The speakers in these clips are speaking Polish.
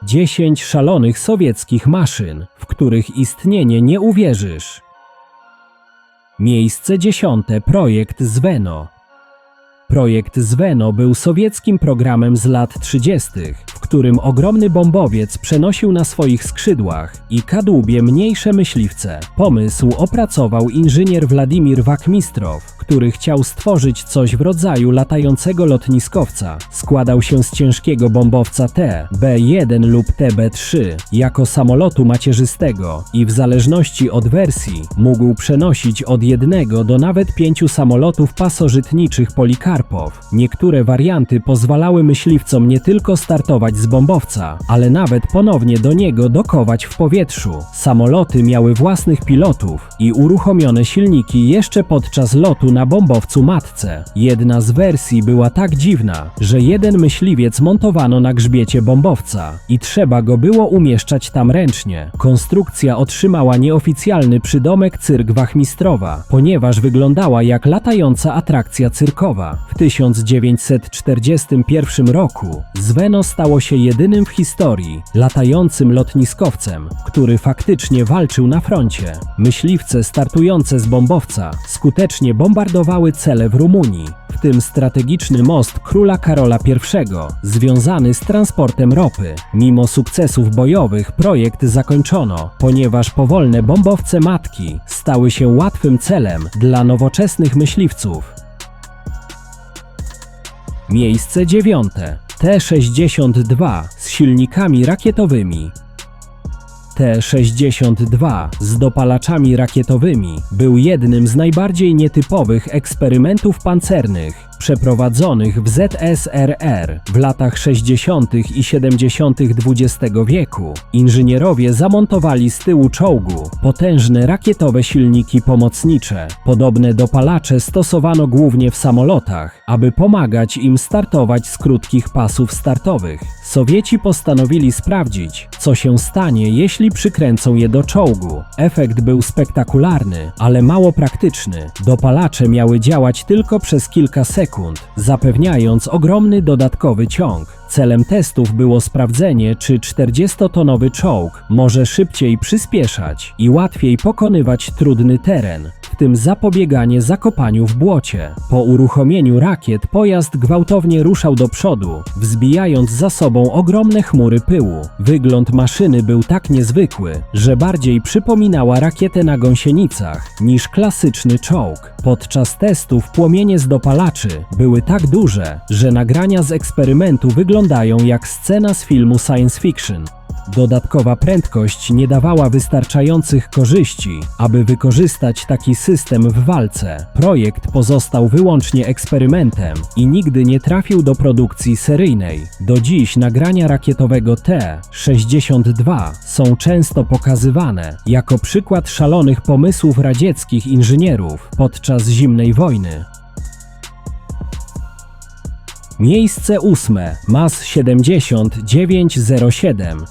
10 szalonych sowieckich maszyn, w których istnienie nie uwierzysz. Miejsce 10. Projekt Zweno. Projekt Zweno był sowieckim programem z lat 30., w którym ogromny bombowiec przenosił na swoich skrzydłach i kadłubie mniejsze myśliwce. Pomysł opracował inżynier Władimir Wachmistrow, który chciał stworzyć coś w rodzaju latającego lotniskowca. Składał się z ciężkiego bombowca TB-1 lub TB-3 jako samolotu macierzystego i w zależności od wersji mógł przenosić od 1 do nawet 5 samolotów pasożytniczych Polikarpow. Niektóre warianty pozwalały myśliwcom nie tylko startować z bombowca, ale nawet ponownie do niego dokować w powietrzu. Samoloty miały własnych pilotów i uruchomione silniki jeszcze podczas lotu na bombowcu matce. Jedna z wersji była tak dziwna, że jeden myśliwiec montowano na grzbiecie bombowca i trzeba go było umieszczać tam ręcznie. Konstrukcja otrzymała nieoficjalny przydomek Cyrk Wachmistrowa, ponieważ wyglądała jak latająca atrakcja cyrkowa. W 1941 roku Zweno stało się jedynym w historii latającym lotniskowcem, który faktycznie walczył na froncie. Myśliwce startujące z bombowca skutecznie bombardowały cele w Rumunii, w tym strategiczny most króla Karola I, związany z transportem ropy. Mimo sukcesów bojowych projekt zakończono, ponieważ powolne bombowce matki stały się łatwym celem dla nowoczesnych myśliwców. Miejsce 9. T-62 z silnikami rakietowymi. T-62 z dopalaczami rakietowymi był jednym z najbardziej nietypowych eksperymentów pancernych przeprowadzonych w ZSRR w latach 60. i 70. XX wieku. Inżynierowie zamontowali z tyłu czołgu potężne rakietowe silniki pomocnicze. Podobne dopalacze stosowano głównie w samolotach, aby pomagać im startować z krótkich pasów startowych. Sowieci postanowili sprawdzić, co się stanie, jeśli przykręcą je do czołgu. Efekt był spektakularny, ale mało praktyczny. Dopalacze miały działać tylko przez kilka sekund, zapewniając ogromny dodatkowy ciąg. Celem testów było sprawdzenie, czy 40-tonowy czołg może szybciej przyspieszać i łatwiej pokonywać trudny teren, w tym zapobieganie zakopaniu w błocie. Po uruchomieniu rakiet pojazd gwałtownie ruszał do przodu, wzbijając za sobą ogromne chmury pyłu. Wygląd maszyny był tak niezwykły, że bardziej przypominała rakietę na gąsienicach niż klasyczny czołg. Podczas testów płomienie z dopalaczy były tak duże, że nagrania z eksperymentu wyglądają jak scena z filmu science fiction. Dodatkowa prędkość nie dawała wystarczających korzyści, aby wykorzystać taki system w walce. Projekt pozostał wyłącznie eksperymentem i nigdy nie trafił do produkcji seryjnej. Do dziś nagrania rakietowego T-62 są często pokazywane jako przykład szalonych pomysłów radzieckich inżynierów podczas zimnej wojny. Miejsce 8. MAZ-7907.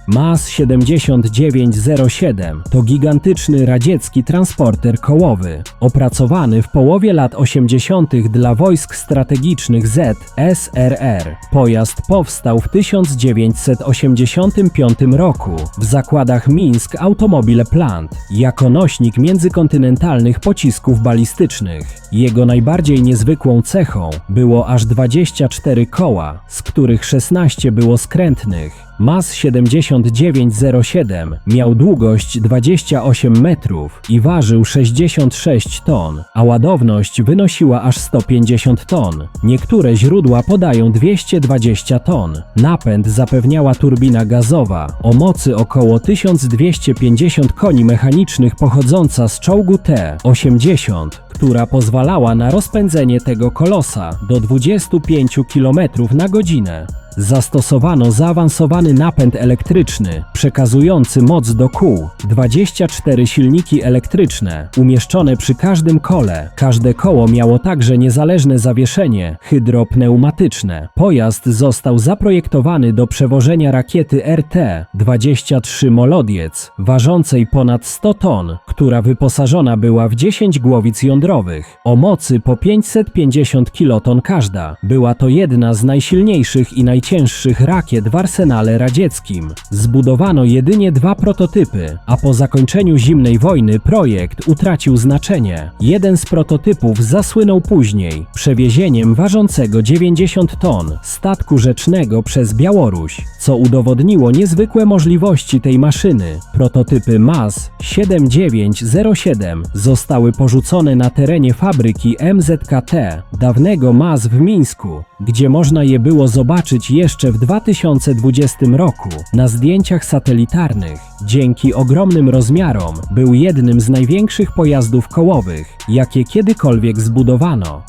MAZ-7907 to gigantyczny radziecki transporter kołowy, opracowany w połowie lat 80. dla wojsk strategicznych ZSRR. Pojazd powstał w 1985 roku w zakładach Mińsk Automobile Plant jako nośnik międzykontynentalnych pocisków balistycznych. Jego najbardziej niezwykłą cechą było aż 24 koła, z których 16 było skrętnych. MAZ-7907 miał długość 28 metrów i ważył 66 ton, a ładowność wynosiła aż 150 ton. Niektóre źródła podają 220 ton. Napęd zapewniała turbina gazowa o mocy około 1250 koni mechanicznych pochodząca z czołgu T-80, która pozwalała na rozpędzenie tego kolosa do 25 km na godzinę. Zastosowano zaawansowany napęd elektryczny, przekazujący moc do kół, 24 silniki elektryczne, umieszczone przy każdym kole. Każde koło miało także niezależne zawieszenie hydropneumatyczne. Pojazd został zaprojektowany do przewożenia rakiety RT-23 Molodiec, ważącej ponad 100 ton, która wyposażona była w 10 głowic jądrowych, o mocy po 550 kiloton każda. Była to jedna z najsilniejszych i najcięższych najcięższych rakiet w arsenale radzieckim. Zbudowano jedynie 2 prototypy, a po zakończeniu zimnej wojny projekt utracił znaczenie. Jeden z prototypów zasłynął później przewiezieniem ważącego 90 ton statku rzecznego przez Białoruś, co udowodniło niezwykłe możliwości tej maszyny. Prototypy MAZ-7907 zostały porzucone na terenie fabryki MZKT, dawnego MAZ w Mińsku, gdzie można je było zobaczyć jeszcze w 2020 roku na zdjęciach satelitarnych. Dzięki ogromnym rozmiarom był jednym z największych pojazdów kołowych, jakie kiedykolwiek zbudowano.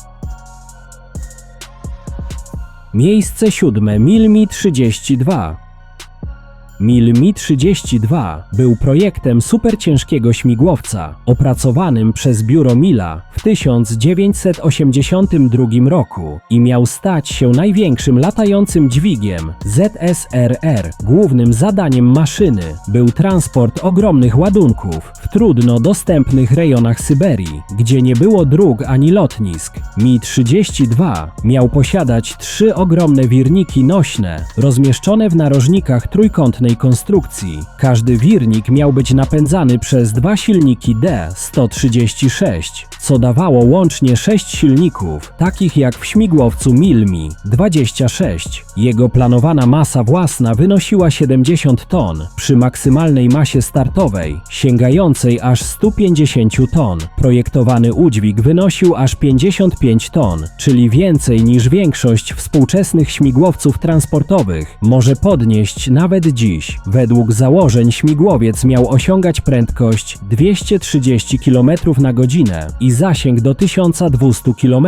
Miejsce 7. MiL-Mi-32. MiL-Mi-32 był projektem superciężkiego śmigłowca opracowanym przez biuro Mila w 1982 roku i miał stać się największym latającym dźwigiem ZSRR. Głównym zadaniem maszyny był transport ogromnych ładunków w trudno dostępnych rejonach Syberii, gdzie nie było dróg ani lotnisk. Mi-32 miał posiadać 3 ogromne wirniki nośne rozmieszczone w narożnikach trójkątnej konstrukcji. Każdy wirnik miał być napędzany przez 2 silniki D-136, co dawało łącznie 6 silników, takich jak w śmigłowcu MiL-Mi-26. Jego planowana masa własna wynosiła 70 ton, przy maksymalnej masie startowej sięgającej aż 150 ton. Projektowany udźwig wynosił aż 55 ton, czyli więcej niż większość współczesnych śmigłowców transportowych może podnieść nawet dziś. Według założeń śmigłowiec miał osiągać prędkość 230 km na godzinę i zasięg do 1200 km.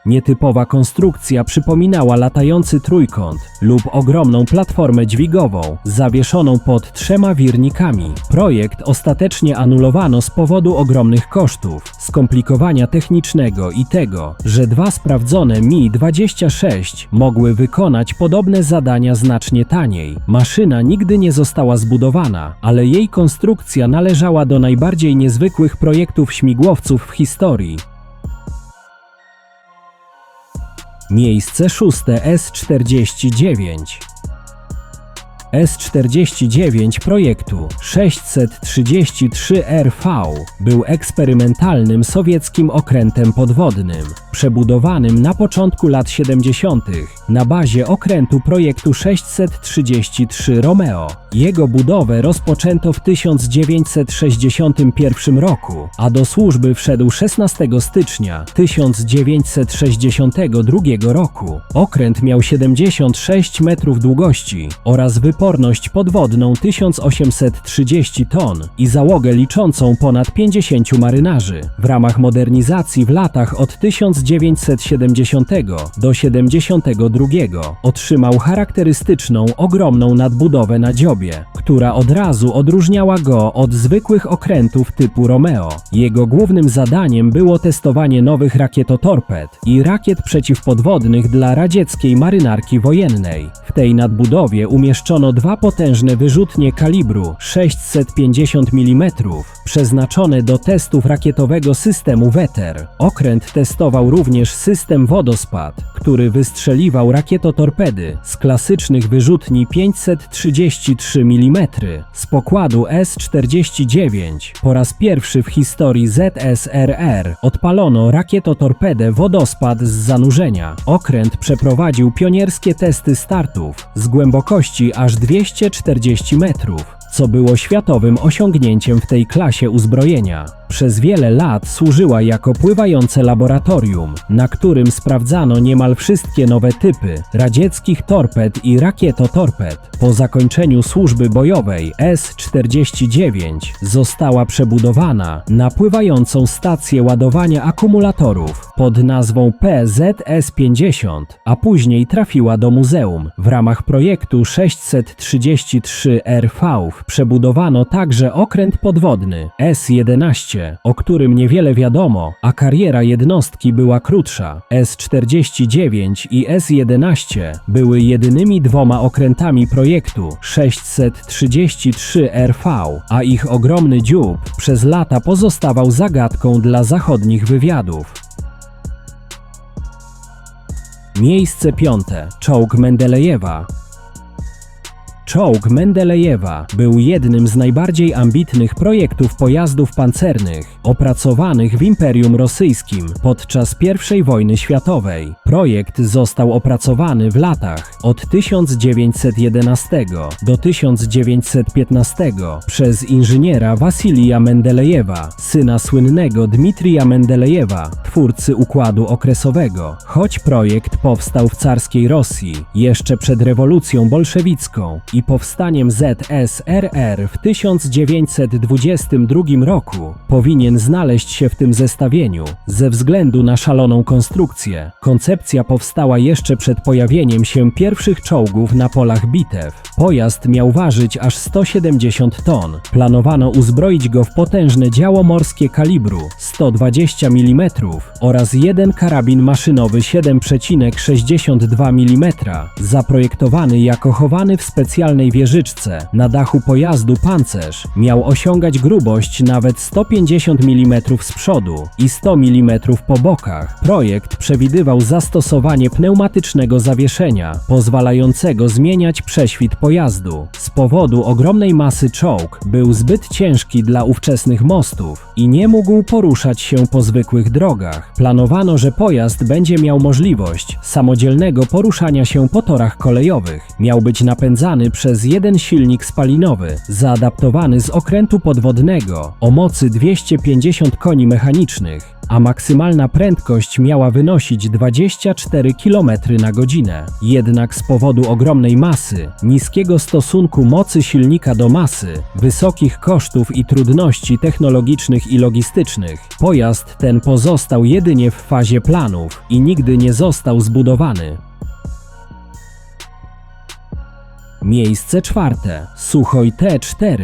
Nietypowa konstrukcja przypominała latający trójkąt lub ogromną platformę dźwigową zawieszoną pod 3 wirnikami. Projekt ostatecznie anulowano z powodu ogromnych kosztów, skomplikowania technicznego i tego, że 2 sprawdzone Mi-26 mogły wykonać podobne zadania znacznie taniej. Maszyna nigdy nie została zbudowana, ale jej konstrukcja należała do najbardziej niezwykłych projektów śmigłowców w historii. Miejsce 6. S-49. S-49 projektu 633RV był eksperymentalnym sowieckim okrętem podwodnym, przebudowanym na początku lat 70. na bazie okrętu projektu 633 Romeo. Jego budowę rozpoczęto w 1961 roku, a do służby wszedł 16 stycznia 1962 roku. Okręt miał 76 metrów długości oraz wyporność podwodną 1830 ton i załogę liczącą ponad 50 marynarzy. W ramach modernizacji w latach od 1970 do 72 otrzymał charakterystyczną, ogromną nadbudowę na dziobie, która od razu odróżniała go od zwykłych okrętów typu Romeo. Jego głównym zadaniem było testowanie nowych rakietotorped i rakiet przeciwpodwodnych dla radzieckiej marynarki wojennej. W tej nadbudowie umieszczono 2 potężne wyrzutnie kalibru 650 mm, przeznaczone do testów rakietowego systemu Wetter. Okręt testował również system wodospad, który wystrzeliwał rakietotorpedy z klasycznych wyrzutni 533 mm z pokładu S-49. Po raz pierwszy w historii ZSRR odpalono rakietotorpedę wodospad z zanurzenia. Okręt przeprowadził pionierskie testy startów z głębokości aż 240 metrów, co było światowym osiągnięciem w tej klasie uzbrojenia. Przez wiele lat służyła jako pływające laboratorium, na którym sprawdzano niemal wszystkie nowe typy radzieckich torped i rakietotorped. Po zakończeniu służby bojowej S-49 została przebudowana na pływającą stację ładowania akumulatorów pod nazwą PZS-50, a później trafiła do muzeum. W ramach projektu 633RV przebudowano także okręt podwodny S-11, o którym niewiele wiadomo, a kariera jednostki była krótsza. S-49 i S-11 były jedynymi 2 okrętami projektu 633RV, a ich ogromny dziób przez lata pozostawał zagadką dla zachodnich wywiadów. Miejsce 5. Czołg Mendelejewa. Czołg Mendelejewa był jednym z najbardziej ambitnych projektów pojazdów pancernych opracowanych w Imperium Rosyjskim podczas I wojny światowej. Projekt został opracowany w latach od 1911 do 1915 przez inżyniera Wasilija Mendelejewa, syna słynnego Dmitrija Mendelejewa, twórcy układu okresowego. Choć projekt powstał w carskiej Rosji jeszcze przed rewolucją bolszewicką i powstaniem ZSRR w 1922 roku, powinien znaleźć się w tym zestawieniu ze względu na szaloną konstrukcję. Koncepcja powstała jeszcze przed pojawieniem się pierwszych czołgów na polach bitew. Pojazd miał ważyć aż 170 ton. Planowano uzbroić go w potężne działo morskie kalibru 120 mm oraz jeden karabin maszynowy 7,62 mm, zaprojektowany jako chowany w specjalnej wieżyczce na dachu pojazdu pancerz. Miał osiągać grubość nawet 150 mm z przodu i 100 mm po bokach. Projekt przewidywał zastosowanie pneumatycznego zawieszenia, pozwalającego zmieniać prześwit pojazdu. Z powodu ogromnej masy czołg był zbyt ciężki dla ówczesnych mostów i nie mógł poruszać się po zwykłych drogach. Planowano, że pojazd będzie miał możliwość samodzielnego poruszania się po torach kolejowych. Miał być napędzany przez jeden silnik spalinowy, zaadaptowany z okrętu podwodnego o mocy 250 koni mechanicznych, a maksymalna prędkość miała wynosić 24 km/h. Jednak z powodu ogromnej masy, niskiego stosunku mocy silnika do masy, wysokich kosztów i trudności technologicznych i logistycznych, pojazd ten pozostał jedynie w fazie planów i nigdy nie został zbudowany. Miejsce 4. Suchoj T-4.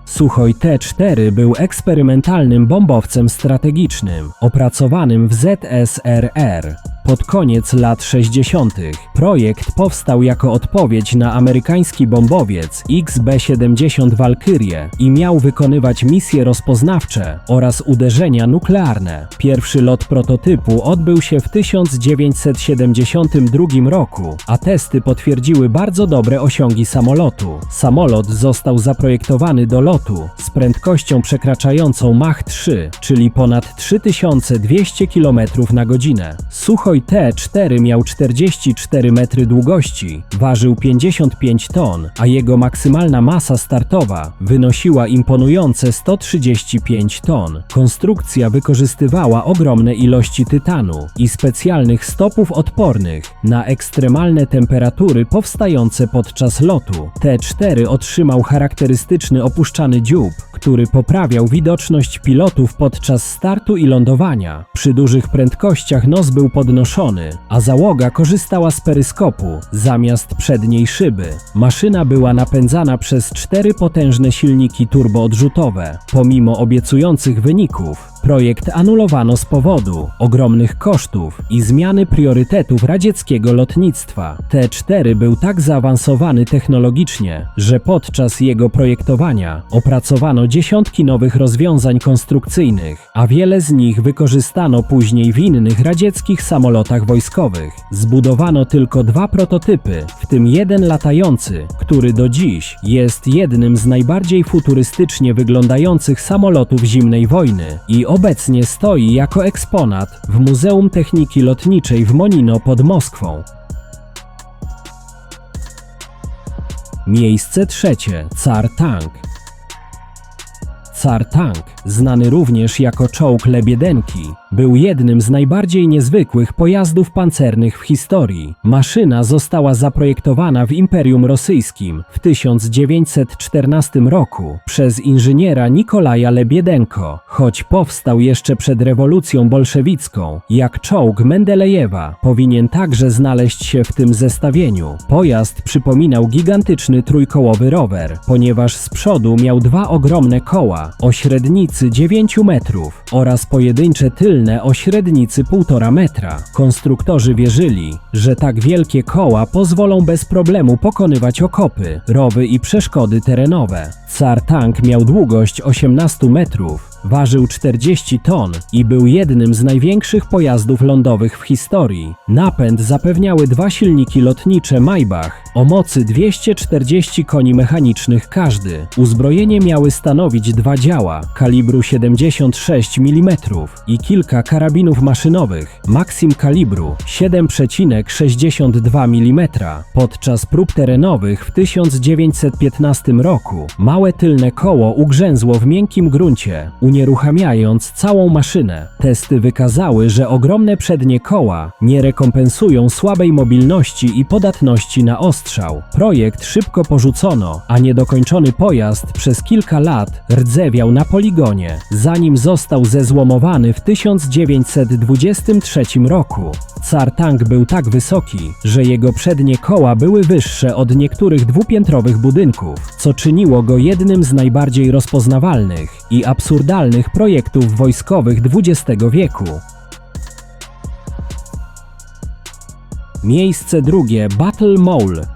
Suchoj T-4 był eksperymentalnym bombowcem strategicznym, opracowanym w ZSRR. Pod koniec lat 60. projekt powstał jako odpowiedź na amerykański bombowiec XB-70 Valkyrie i miał wykonywać misje rozpoznawcze oraz uderzenia nuklearne. Pierwszy lot prototypu odbył się w 1972 roku, a testy potwierdziły bardzo dobre osiągi samolotu. Samolot został zaprojektowany do lotu z prędkością przekraczającą Mach 3, czyli ponad 3200 km/h. Suchoj T-4 miał 44 metry długości, ważył 55 ton, a jego maksymalna masa startowa wynosiła imponujące 135 ton. Konstrukcja wykorzystywała ogromne ilości tytanu i specjalnych stopów odpornych na ekstremalne temperatury powstające podczas lotu. T-4 otrzymał charakterystyczny opuszczany dziób, który poprawiał widoczność pilotów podczas startu i lądowania. Przy dużych prędkościach nos był podnoszony, a załoga korzystała z peryskopu zamiast przedniej szyby. Maszyna była napędzana przez 4 potężne silniki turboodrzutowe. Pomimo obiecujących wyników, projekt anulowano z powodu ogromnych kosztów i zmiany priorytetów radzieckiego lotnictwa. T-4 był tak zaawansowany technologicznie, że podczas jego projektowania opracowano dziesiątki nowych rozwiązań konstrukcyjnych, a wiele z nich wykorzystano później w innych radzieckich samolotach wojskowych. Zbudowano tylko 2 prototypy, w tym jeden latający, który do dziś jest jednym z najbardziej futurystycznie wyglądających samolotów zimnej wojny i obecnie stoi jako eksponat w Muzeum Techniki Lotniczej w Monino pod Moskwą. Miejsce 3. Car Tank. Car Tank, znany również jako czołg Lebiedenki, był jednym z najbardziej niezwykłych pojazdów pancernych w historii. Maszyna została zaprojektowana w Imperium Rosyjskim w 1914 roku przez inżyniera Nikolaja Lebiedenko, choć powstał jeszcze przed rewolucją bolszewicką. Jak czołg Mendelejewa, powinien także znaleźć się w tym zestawieniu. Pojazd przypominał gigantyczny trójkołowy rower, ponieważ z przodu miał 2 ogromne koła o średnicy 9 metrów oraz pojedyncze tylne o średnicy 1,5 metra. Konstruktorzy wierzyli, że tak wielkie koła pozwolą bez problemu pokonywać okopy, rowy i przeszkody terenowe. Car Tank miał długość 18 metrów Ważył 40 ton i był jednym z największych pojazdów lądowych w historii. Napęd zapewniały dwa silniki lotnicze Maybach o mocy 240 koni mechanicznych każdy. Uzbrojenie miały stanowić dwa działa kalibru 76 mm i kilka karabinów maszynowych Maxim kalibru 7,62 mm. Podczas prób terenowych w 1915 roku małe tylne koło ugrzęzło w miękkim gruncie, unieruchamiając całą maszynę. Testy wykazały, że ogromne przednie koła nie rekompensują słabej mobilności i podatności na ostrzał. Projekt szybko porzucono, a niedokończony pojazd przez kilka lat rdzewiał na poligonie, zanim został zezłomowany w 1923 roku. Car Tank był tak wysoki, że jego przednie koła były wyższe od niektórych dwupiętrowych budynków, co czyniło go jednym z najbardziej rozpoznawalnych i absurdalnych projektów wojskowych XX wieku. Miejsce drugie. Battle Mole.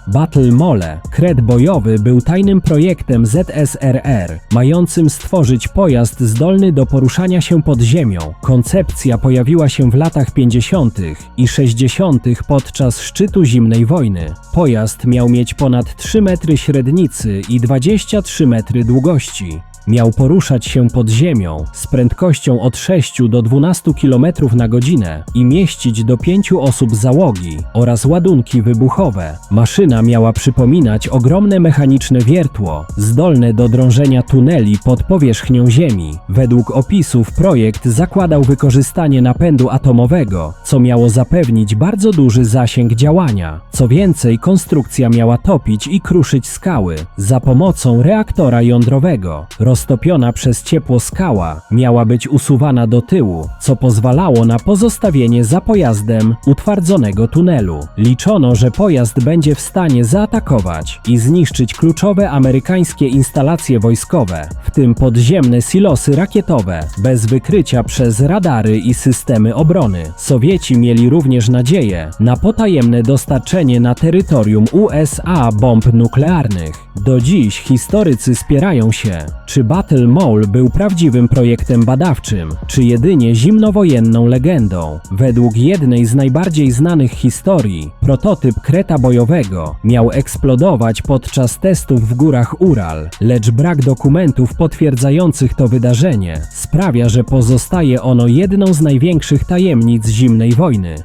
Battle Mole, kret bojowy, był tajnym projektem ZSRR, mającym stworzyć pojazd zdolny do poruszania się pod ziemią. Koncepcja pojawiła się w latach 50. i 60. podczas szczytu zimnej wojny. Pojazd miał mieć ponad 3 metry średnicy i 23 metry długości. Miał poruszać się pod ziemią z prędkością od 6 do 12 km na godzinę i mieścić do 5 osób załogi oraz ładunki wybuchowe. Maszyna miała przypominać ogromne mechaniczne wiertło, zdolne do drążenia tuneli pod powierzchnią Ziemi. Według opisów projekt zakładał wykorzystanie napędu atomowego, co miało zapewnić bardzo duży zasięg działania. Co więcej, konstrukcja miała topić i kruszyć skały za pomocą reaktora jądrowego. Roztopiona przez ciepło skała miała być usuwana do tyłu, co pozwalało na pozostawienie za pojazdem utwardzonego tunelu. Liczono, że pojazd będzie w stanie zaatakować i zniszczyć kluczowe amerykańskie instalacje wojskowe, w tym podziemne silosy rakietowe, bez wykrycia przez radary i systemy obrony. Sowieci mieli również nadzieję na potajemne dostarczenie na terytorium USA bomb nuklearnych. Do dziś historycy spierają się, czy Battle Mole był prawdziwym projektem badawczym, czy jedynie zimnowojenną legendą. Według jednej z najbardziej znanych historii, prototyp kreta bojowego miał eksplodować podczas testów w górach Ural, lecz brak dokumentów potwierdzających to wydarzenie sprawia, że pozostaje ono jedną z największych tajemnic zimnej wojny.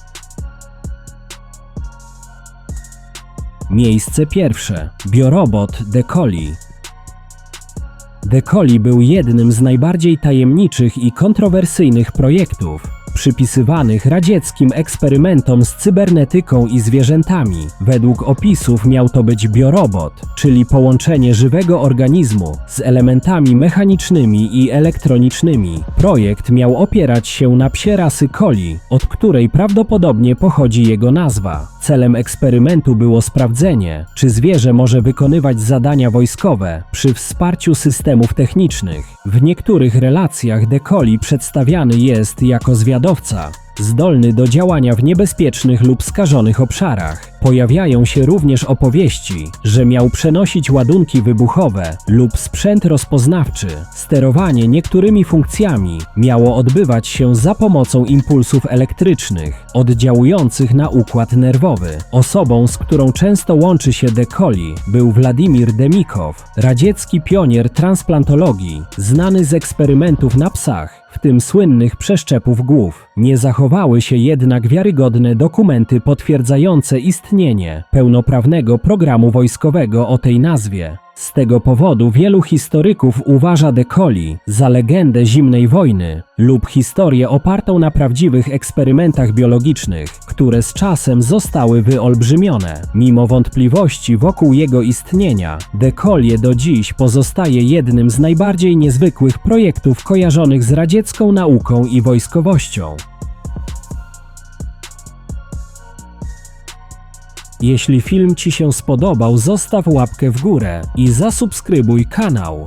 Miejsce pierwsze. Biorobot Decoy. Decoy był jednym z najbardziej tajemniczych i kontrowersyjnych projektów przypisywanych radzieckim eksperymentom z cybernetyką i zwierzętami. Według opisów miał to być biorobot, czyli połączenie żywego organizmu z elementami mechanicznymi i elektronicznymi. Projekt miał opierać się na psie rasy Collie, od której prawdopodobnie pochodzi jego nazwa. Celem eksperymentu było sprawdzenie, czy zwierzę może wykonywać zadania wojskowe przy wsparciu systemów technicznych. W niektórych relacjach Decoy przedstawiany jest jako zwiadowca, zdolny do działania w niebezpiecznych lub skażonych obszarach. Pojawiają się również opowieści, że miał przenosić ładunki wybuchowe lub sprzęt rozpoznawczy. Sterowanie niektórymi funkcjami miało odbywać się za pomocą impulsów elektrycznych, oddziałujących na układ nerwowy. Osobą, z którą często łączy się Decoy, był Władimir Demikow, radziecki pionier transplantologii, znany z eksperymentów na psach, w tym słynnych przeszczepów głów. Nie zachowały się jednak wiarygodne dokumenty potwierdzające istnienie pełnoprawnego programu wojskowego o tej nazwie. Z tego powodu wielu historyków uważa Decoy za legendę zimnej wojny lub historię opartą na prawdziwych eksperymentach biologicznych, które z czasem zostały wyolbrzymione. Mimo wątpliwości wokół jego istnienia, Decoy do dziś pozostaje jednym z najbardziej niezwykłych projektów kojarzonych z radziecką nauką i wojskowością. Jeśli film Ci się spodobał, zostaw łapkę w górę i zasubskrybuj kanał.